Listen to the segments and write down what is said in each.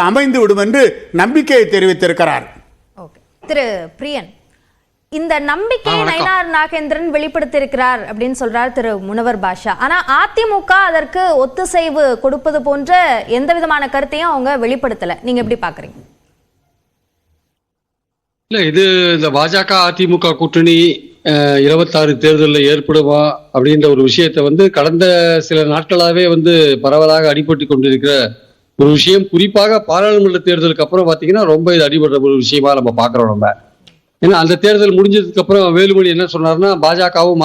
அமைந்துவிடும் என்று நம்பிக்கையை தெரிவித்திருக்கிறார். திரு பிரியன், இந்த நம்பிக்கையை நயினார் நாகேந்திரன் வெளிப்படுத்தியிருக்கிறார் அப்படின்னு சொல்றார் திரு முனவர் பாஷா. ஆனா அதிமுக அதற்கு ஒத்துசைவு கொடுப்பது போன்ற எந்த விதமான கருத்தையும் அவங்க வெளிப்படுத்தல. நீங்க எப்படி பாக்குறீங்க? இல்ல, இது இந்த பாஜக அதிமுக கூட்டணி 26 தேர்தலில் ஏற்படுமா அப்படின்ற ஒரு விஷயத்தை கடந்த சில நாட்களாகவே பரவலாக அடிபட்டு கொண்டிருக்கிற ஒரு விஷயம். குறிப்பாக பாராளுமன்ற தேர்தலுக்கு அப்புறம் பார்த்தீங்கன்னா ரொம்ப இது அடிபடுற ஒரு விஷயமா நம்ம பார்க்குறோம். நம்ம ஏன்னா அந்த தேர்தல் முடிஞ்சதுக்கு அப்புறம் வேலுமணி என்ன சொன்னார்னா, பாஜகவும்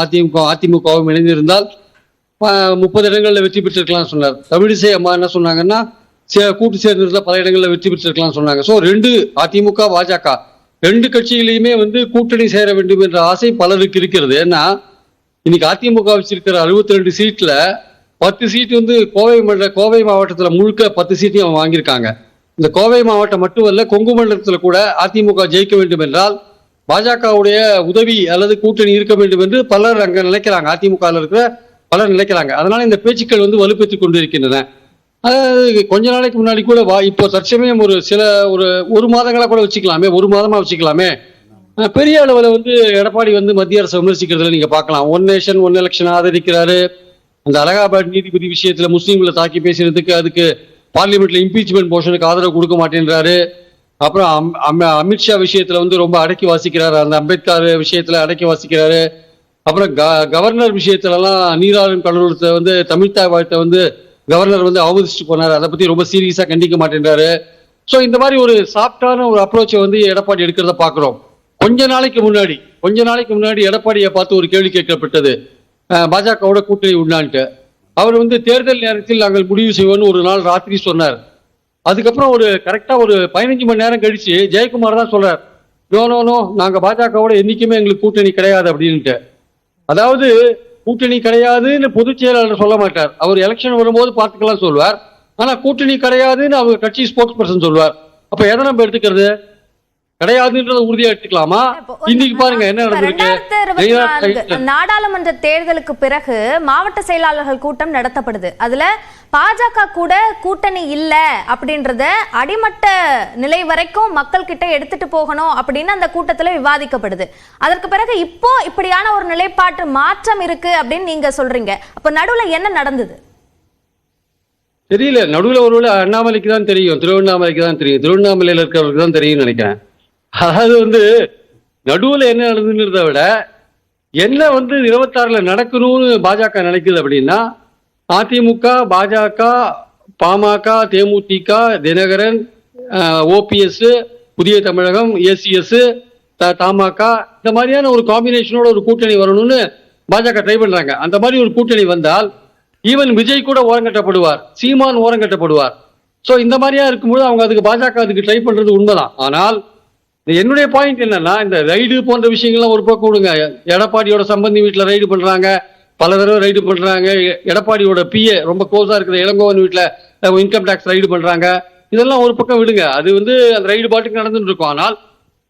அதிமுகவும் இணைந்திருந்தால் 30 இடங்களில் வெற்றி பெற்றிருக்கலாம் சொன்னார். தமிழிசை அம்மா என்ன சொன்னாங்கன்னா, கூட்டு சேர்ந்திருந்தால் பல இடங்களில் வெற்றி பெற்றிருக்கலாம் சொன்னாங்க. ஸோ அதிமுக பாஜக 2 கட்சிகளையுமே கூட்டணி சேர வேண்டும் என்ற ஆசை பலருக்கு இருக்கிறது. ஏன்னா இன்னைக்கு அதிமுக வச்சிருக்கிற 62 சீட்ல 10 சீட் கோவை மாவட்டத்தில் முழுக்க 10 சீட்டையும் அவங்க வாங்கியிருக்காங்க. இந்த கோவை மாவட்டம் மட்டுமல்ல, கொங்கு மண்டலத்தில் கூட அதிமுக ஜெயிக்க வேண்டும் என்றால் பாஜகவுடைய உதவி அல்லது கூட்டணி இருக்க வேண்டும் என்று பலர் அங்க நினைக்கிறாங்க. அதிமுக இருக்கிற பலர் நினைக்கிறாங்க. அதனால இந்த பேச்சுக்கள் வலுப்பெற்றுக் கொண்டிருக்கின்றன. அதாவது கொஞ்ச நாளைக்கு முன்னாடி கூட இப்போ தற்சமயம் ஒரு மாதங்களா கூட வச்சுக்கலாமே, ஒரு மாதமா வச்சுக்கலாமே, பெரிய அளவில் எடப்பாடி மத்திய அரசை விமர்சிக்கிறதுல நீங்க பார்க்கலாம். ஒன் நேஷன் ஒன் எலெக்ஷன் ஆதரிக்கிறாரு. அந்த அலகாபாத் நீதிபதி விஷயத்துல முஸ்லீம்களை தாக்கி பேசுறதுக்கு அதுக்கு பார்லிமெண்ட்ல இம்பீச்மெண்ட் மோஷனுக்கு ஆதரவு கொடுக்க மாட்டேன்றாரு. அப்புறம் அமித்ஷா விஷயத்துல ரொம்ப அடக்கி வாசிக்கிறாரு. அந்த அம்பேத்கர் விஷயத்துல அடக்கி வாசிக்கிறாரு. அப்புறம் கவர்னர் விஷயத்துல எல்லாம் நீராறும் கடலூரத்தை தமிழ்தாய் வாழ்த்தை கவர்னர் அவமதிச்சுட்டு போனாரு. அதை பத்தி ரொம்ப சீரியஸா கண்டிக்க மாட்டேன்றாரு. ஸோ இந்த மாதிரி ஒரு சாஃப்டான ஒரு அப்ரோச்சை எடப்பாடி எடுக்கிறத பாக்குறோம். கொஞ்ச நாளைக்கு முன்னாடி எடப்பாடியை பார்த்து ஒரு கேள்வி கேட்கப்பட்டது, பாஜகவோட கூட்டணி உண்டான்ட்டு. அவர் தேர்தல் நேரத்தில் நாங்கள் முடிவு செய்வோம்னு ஒரு நாள் ராத்திரி சொன்னார். அதுக்கப்புறம் கரெக்டா ஒரு 15 மணி நேரம் கழிச்சு ஜெயக்குமார் தான் சொல்றார், நோ நாங்க பாஜகவோட என்னைக்குமே எங்களுக்கு கூட்டணி கிடையாது அப்படின்ட்டு. அதாவது கூட்டணி கிடையாதுன்னு பொதுச் செயலாளர் சொல்ல மாட்டார். அவர் எலெக்ஷன் வரும்போது பார்த்துக்கலாம் சொல்வார். ஆனா கூட்டணி கிடையாதுன்னு அவர் கட்சி ஸ்போக்ஸ் பர்சன் சொல்வார். அப்ப எதை நம்ம எடுத்துக்கிறது? கிடையாதுன்றத உறுதியா எடுத்துக்கலாமா? இன்னைக்கு பாருங்க என்ன நடந்திருக்கு. நாடாளுமன்ற தேர்தலுக்கு பிறகு மாவட்ட செயலாளர்கள் கூட்டம் நடத்தப்படுது. அதுல பாஜக கூட கூட்டணி இல்ல அப்படின்றத அடிமட்ட நிலை வரைக்கும் மக்கள் கிட்ட எடுத்துட்டு போகணும் அப்படின்னு அந்த கூட்டத்துல விவாதிக்கப்படுது. அதற்கு பிறகு இப்போ இப்படியான ஒரு நிலைப்பாட்டு மாற்றம் இருக்கு அப்படின்னு நீங்க சொல்றீங்க. அப்ப நடுவுல என்ன நடந்தது தெரியல. நடுவுல ஒருவேளை அண்ணாமலைக்கு தான் தெரியும், திருவண்ணாமலைக்கு தான் தெரியும், திருவண்ணாமலையில இருக்கிறவருக்கு தான் தெரியும் நினைக்கிறேன். அதாவது நடுவுல என்ன நடந்ததுன்றத விட என்ன 26ல நடக்கணும்னு பாஜக நினைக்குது அப்படின்னா, அதிமுக, பாஜக, பாமக, தேமுதிக, தினகரன், ஓபிஎஸ், புதிய தமிழகம், ஏசிஎஸ், தமாக, இந்த மாதிரியான ஒரு காம்பினேஷனோட ஒரு கூட்டணி வரணும்னு பாஜக ட்ரை பண்றாங்க. அந்த மாதிரி ஒரு கூட்டணி வந்தால் ஈவன் விஜய் கூட ஓரங்கட்டப்படுவார், சீமான் ஓரங்கட்டப்படுவார். ஸோ இந்த மாதிரியா இருக்கும்போது அவங்க பாஜக அதுக்கு ட்ரை பண்றது உண்மைதான். ஆனால் என்னுடைய பாயிண்ட் என்னன்னா, இந்த ரைடு போன்ற விஷயங்கள்லாம் ஒரு பக்கம் விடுங்க. எடப்பாடியோட சம்பந்தி வீட்டில் ரைடு பண்றாங்க, பல தடவை ரைடு பண்றாங்க. எடப்பாடியோட பிஏ ரொம்ப க்ளோஸா இருக்கிற இளங்கோவன் வீட்டில் இன்கம் டேக்ஸ் ரைடு பண்றாங்க. இதெல்லாம் ஒரு பக்கம் விடுங்க, அது அந்த ரைடு பாட்டுக்கு நடந்துட்டு இருக்கும். ஆனால்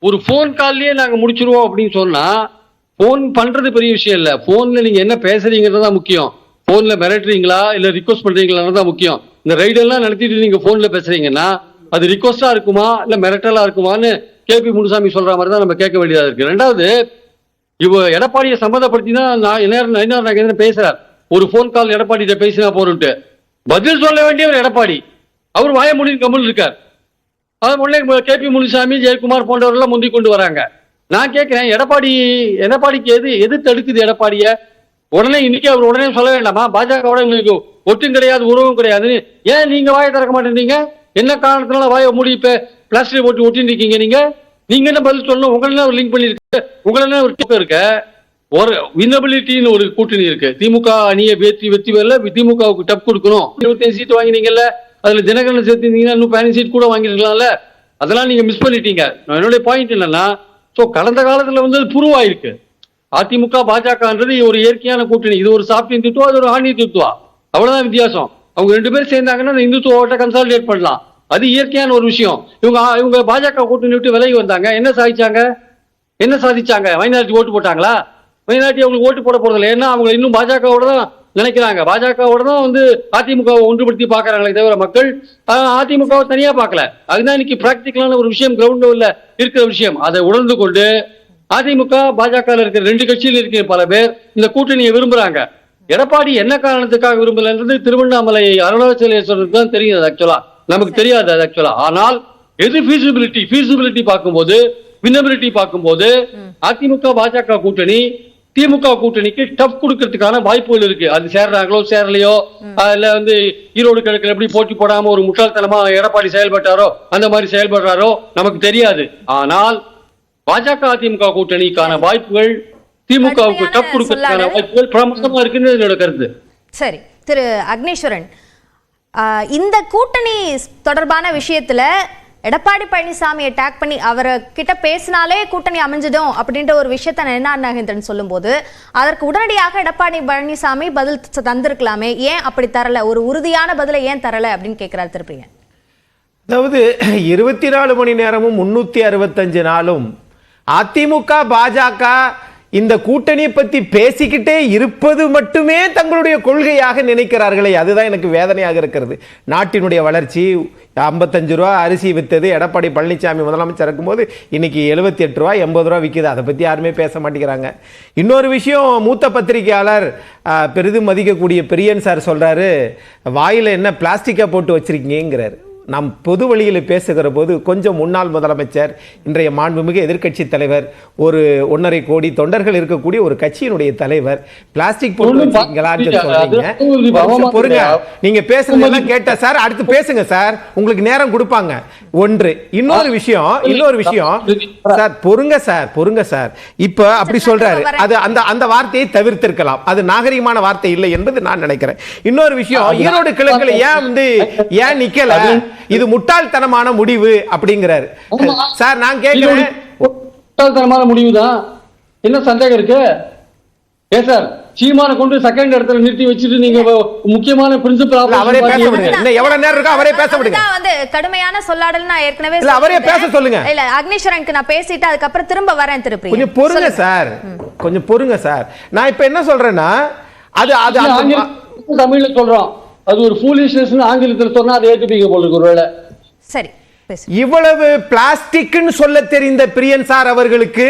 ஒரு போன் கால்லயே நாங்க முடிச்சிருவோம் அப்படின்னு சொன்னா, போன் பண்றது பெரிய விஷயம் இல்ல, போன்ல நீங்க என்ன பேசுறீங்கிறது தான் முக்கியம். போன்ல மிரட்டுறீங்களா இல்ல ரிக்வஸ்ட் பண்றீங்களா தான் முக்கியம். இந்த ரைடெல்லாம் நடத்திட்டு நீங்க போன்ல பேசுறீங்கன்னா அது ரிக்வஸ்டா இருக்குமா இல்ல மிரட்டலா இருக்குமான்னு கேபி முனுசாமி சொல்ற மாதிரி தான் நம்ம கேட்க வேண்டியதா இருக்கு. ரெண்டாவது, எடப்பாடியை சம்மந்தப்படுத்தி தான் நயினார் நாகேந்திரன் பேசுறார். ஒரு போன் கால் எடப்பாடி பேசினா போறோம்ட்டு பதில் சொல்ல வேண்டியவர் எடப்பாடி. அவர் வாய முடியும் கம்மல் இருக்கார். அது உடனே கேபி முனுசாமி, ஜெயக்குமார் போன்றவர்கள் முந்தி கொண்டு வராங்க. நான் கேட்கிறேன், எடப்பாடிக்கு எது தடுக்குது எடப்பாடிய? உடனே இன்னைக்கு அவர் உடனே சொல்ல வேண்டாமா பாஜகவோட எங்களுக்கு ஒட்டும் கிடையாது, உறவும் கிடையாதுன்னு? ஏன் நீங்க வாயை திறக்க மாட்டேன்றீங்க? என்ன காரணத்தினால வாயை மூடி இப்ப பிளாஸ்டிக் போட்டு ஒட்டின்னு இருக்கீங்க? நீங்க என்ன பதில் சொல்லணும்? உங்களெல்லாம் ஒரு லிங்க் பண்ணிருக்கு, உங்களெல்லாம் ஒரு கூட்டம் இருக்க, ஒரு வினபிலிட்டின்னு ஒரு கூட்டணி இருக்கு. திமுக அணியை வெற்றி பெறல, திமுகவுக்கு டப் கொடுக்கணும். 25 சீட் வாங்கினீங்கல்ல, அதுல தினகரன் சேர்த்திருந்தீங்கன்னா இன்னும் 15 சீட் கூட வாங்கிருக்கலாம்ல. அதெல்லாம் நீங்க மிஸ் பண்ணிட்டீங்க. என்னுடைய பாயிண்ட் என்னன்னா, கடந்த காலத்துல ப்ரூவ் ஆயிருக்கு. அதிமுக பாஜகன்றது ஒரு இயற்கையான கூட்டணி. இது ஒரு சாஃப்ட் இந்துத்துவா, அது ஒரு ஹார்ட் இந்துத்துவா, அவ்வளவுதான் வித்தியாசம். அவங்க 2 பேரும் சேர்ந்தாங்கன்னா இந்த இந்துத்துவ ஓட்டை கன்சாலிடேட் பண்ணலாம். அது இயற்கையான ஒரு விஷயம். இவங்க பாஜக கூட்டணி விட்டு விலகி வந்தாங்க. என்ன சாதிச்சாங்க? மைனாரிட்டி ஓட்டு போட்டாங்களா? மைனாரிட்டி அவங்களுக்கு ஓட்டு போட போறதில்லை. ஏன்னா அவங்க இன்னும் பாஜகவோட தான் நினைக்கிறாங்க. பாஜகவோட தான் வந்து அதிமுகவை ஒன்றுபடுத்தி பாக்குறாங்களே தவிர மக்கள் அதிமுகவை தனியா பார்க்கல. அதுதான் இன்னைக்கு பிராக்டிகலான ஒரு விஷயம், கிரவுண்ட் லெவல்ல இருக்கிற விஷயம். அதை உணர்ந்து கொண்டு அதிமுக பாஜக இருக்கிற ரெண்டு கட்சியில் இருக்கிற பல பேர் இந்த கூட்டணியை விரும்புறாங்க. எடப்பாடி என்ன காரணத்துக்காக விரும்பலன்றது திருவண்ணாமலை அருணாச்சலேஸ்வரருக்கு தான் தெரியும். அது ஆக்சுவலா நமக்கு தெரியாது அது ஆக்சுவலா. ஆனால் எது ஃபீசிபிலிட்டி பார்க்கும்போது, வினபிலிட்டி பார்க்கும்போது அதிமுக பாஜக கூட்டணி திமுக கூட்டணிக்கு டஃப் கொடுக்கறதுக்கான வாய்ப்புகள் இருக்கு. அது சேர்றாங்களோ சேரலையோ, இல்ல வந்து ஈரோடு கிழக்கில் எப்படி போட்டி போடாம ஒரு முட்டாள்தனமா எடப்பாடி செயல்பட்டாரோ அந்த மாதிரி செயல்படுறாரோ நமக்கு தெரியாது. ஆனால் பாஜக அதிமுக கூட்டணிக்கான வாய்ப்புகள், திமுகவுக்கு டஃப் கொடுக்கறதுக்கான வாய்ப்புகள் பிரமுகமா இருக்குன்னு என்னோட கருத்து. சரி, திரு அக்னீஸ்வரன், இந்த கூட்டணி தொடர்பான விஷயத்துல எடப்பாடி பழனிசாமியை டேக் பண்ணி அவரை கிட்ட பேசினாலே கூட்டணி அமைஞ்சிடும் அப்படின்ற ஒரு விஷயத்த என்ஆர் நாகேந்திரன் சொல்லும் போது அதற்கு உடனடியாக எடப்பாடி பழனிசாமி பதில் தந்திருக்கலாமே, ஏன் அப்படி தரல? ஒரு உறுதியான பதிலை ஏன் தரல அப்படின்னு கேட்கிறார் திருப்பிரியன். அதாவது 24 மணி நேரமும் 365 நாளும் அதிமுக பாஜக இந்த கூட்டணியை பத்தி பேசிக்கிட்டே இருப்பது மட்டுமே தங்களுடைய கொள்கையாக நினைக்கிறார்களே, அதுதான் எனக்கு வேதனையாக இருக்கிறது. நாட்டினுடைய வளர்ச்சி, 55 ரூபா அரிசி வித்தது எடப்பாடி பழனிசாமி முதலமைச்சர் இருக்கும்போது இன்னைக்கு 78 ரூபா 80 ரூபா விற்கிது. அதை பற்றி யாருமே பேச மாட்டேங்கிறாங்க. இன்னொரு விஷயம், மூத்த பத்திரிகையாளர் பெரிதும் மதிக்கக்கூடிய பிரியன் சார் சொல்றாரு, வாயில என்ன பிளாஸ்டிக்கை போட்டு வச்சிருக்கீங்கிறாரு. நாம் பொது வழியில் பேசுகிற போது கொஞ்சம் முன்னாள் முதலமைச்சர், இன்றைய மாண்புமிகு எதிர்க்கட்சி தலைவர், ஒரு 1.5 கோடி தொண்டர்கள் இருக்கக்கூடிய ஒரு கட்சியினுடைய தலைவர் பிளாஸ்டிக் பொறுங்க, நீங்க பேசுறதெல்லாம் கேட்ட சார், அடுத்து பேசுங்க சார், உங்களுக்கு நேரம் கொடுப்பாங்க. ஒன்று. இன்னொரு விஷயம் சார், பொறுங்க சார். இப்ப அப்படி சொல்றாரு, அது அந்த வார்த்தையை தவிர்த்திருக்கலாம், அது நாகரிகமான வார்த்தை இல்லை என்பது நான் நினைக்கிறேன். இன்னொரு விஷயம், ஈரோடு கிழக்குல ஏன் நிக்கல, இது முட்டாள்தனமான முடிவு அப்படிங்கிறாரு சார். நான் கேட்கிறேன், முட்டாள்தனமான முடிவு தான், என்ன சந்தேகம் இருக்கு? ஏன் சார் சீமான கொண்டு செகண்ட் இடத்துல நிறுத்தி வச்சுட்டு நீங்க முக்கியமான பிரின்சிபல் அவரே பேச விடுங்க. இன்னும் எவ்வளவு நேரம் இருக்கோ அவரே பேச விடுங்க. வந்து கடுமையான சொல்லாடல் நான் ஏற்கனவே இல்ல, அவரே பேச சொல்லுங்க. இல்ல, அக்னீஸ்வரனுக்கு நான் பேசிட்டு அதுக்கு அப்புறம் திரும்ப வரேன். திருப்பி கொஞ்சம் பொறுங்க சார். நான் இப்ப என்ன சொல்றேன்னா, அது தமிழ்ல சொல்றோம், அது ஒரு ஃபூலிஷ்னஸ் ஆங்கிலத்தில் சொன்னா அதை ஏத்துப்பீங்க போல இருக்கு ஒருவேளை. சரி, இவ்வளவு பிளாஸ்டிக்னு சொல்ல தெரிந்த பிரியன் சார் அவர்களுக்கு,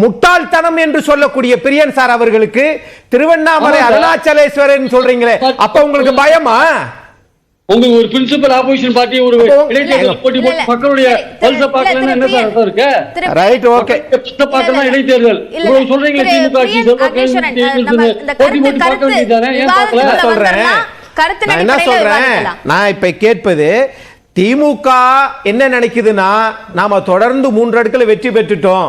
முட்டாள்தனம் என்று சொல்லக்கூடிய பிரியன் சார் அவர்களுக்கு திருவண்ணாமலை அருணாச்சலேஸ்வரன் சொல்றீங்களே, அப்ப உங்களுக்கு பயமா? உங்களுக்கு ஒரு பிரின்சிபல் ஆப்போசிஷன் பார்ட்டி ஒரு இடைத்தேர்தல் போட்டி போட்டு மக்களுடைய பல்ச பார்க்கலன்னா என்ன சார் அர்த்தம் இருக்கு? Right, okay. பார்த்தா இடைத்தேர்தல் உங்களுக்கு சொல்றீங்க திமுக ஆட்சி போட்டி போட்டு பார்க்க வேண்டியதானே, ஏன் பார்க்கல? சொல்றேன், நான் என்ன சொல்றேன், நான் இப்ப கேட்பது, திமுக என்ன நினைக்குதுன்னா, நாம தொடர்ந்து 3 அடுக்குல வெற்றி பெற்றுட்டோம்,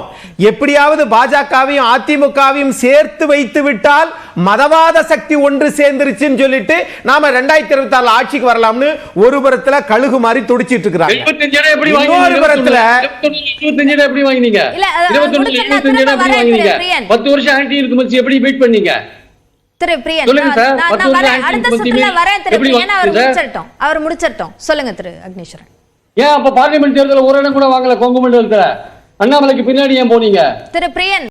எப்படியாவது பாஜகவையும் அதிமுகவையும் சேர்த்து வைத்து விட்டால் மதவாத சக்தி ஒன்று சேர்ந்துருச்சுன்னு சொல்லிட்டு நாம 2024 ஆட்சிக்கு வரலாம்னு ஒரு புறத்துல கழுகு மாதிரி துடிச்சிட்டு இருக்காங்க. இன்னொரு புறத்துல 25 எப்படி வாங்கினீங்க? 25 எப்படி வாங்கினீங்க? 10 வருஷம் ஆன்டி இருக்கு எப்படி வெயிட் பண்ணீங்க? திரு பிரியன், அடுத்த சுற்றுல வரேன். திரு பிரியன் அவர் முடிச்சிட்டோம். சொல்லுங்க திரு அக்னீஸ்வரன். ஏன் அப்ப பார்லிமெண்ட் தேர்தல் ஒரு இடம் கூட வாங்கல? கொங்கு மண்டலத்துல அண்ணாமலைக்கு பின்னாடி ஏன் போனீங்க? திரு பிரியன்